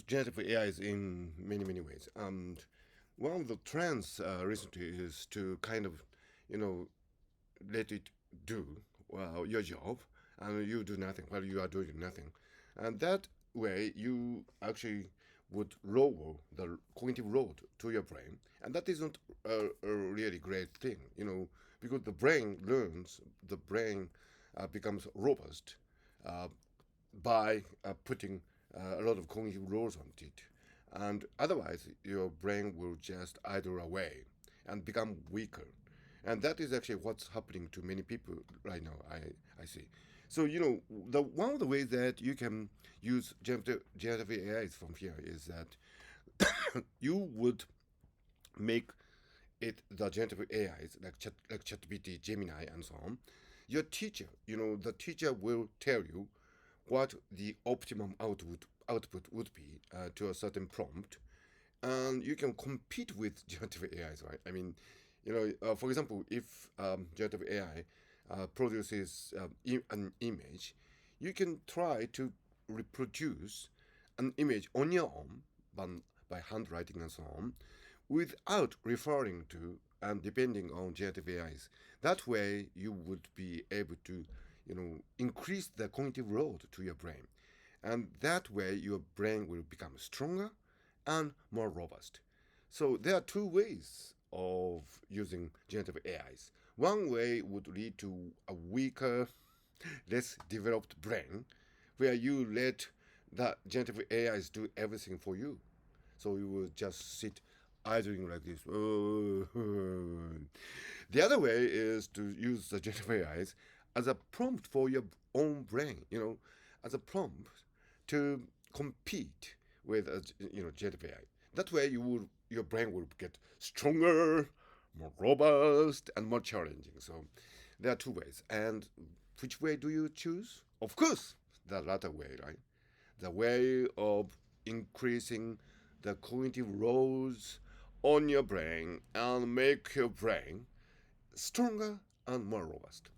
generative AI is in many ways. And one of the trends recently is to kind of, you know, let it do your job, and you do nothing while you are doing nothing, and that way you actually would lower the cognitive load to your brain, and that isn't a really great thing, because the brain learns, the brain becomes robust uh, by putting a lot of cognitive loads on it. And otherwise, your brain will just idle away and become weaker. And that is actually what's happening to many people right now, I see. So, the one of the ways that you can use generative AIs from here is that you would make it the generative AIs like ChatGPT, Gemini, and so on. Your teacher, the teacher will tell you what the optimum output would be to a certain prompt, and you can compete with generative AIs, right? I mean, for example, if generative AI produces an image, you can try to reproduce an image on your own by, by handwriting and so on, without referring to and depending on generative AIs. That way, you would be able to, increase the cognitive load to your brain, and that way your brain will become stronger and more robust. So there are two ways of using generative AIs. One way would lead to a weaker, less developed brain, where you let the generative AIs do everything for you. So you will just sit idling like this. The other way is to use the generative AIs as a prompt for your own brain, as a prompt to compete with generative AI. That way your brain will get stronger, more robust, and more challenging. So there are two ways. And which way do you choose? Of course, the latter way, right? The way of increasing the cognitive loads on your brain and make your brain stronger and more robust.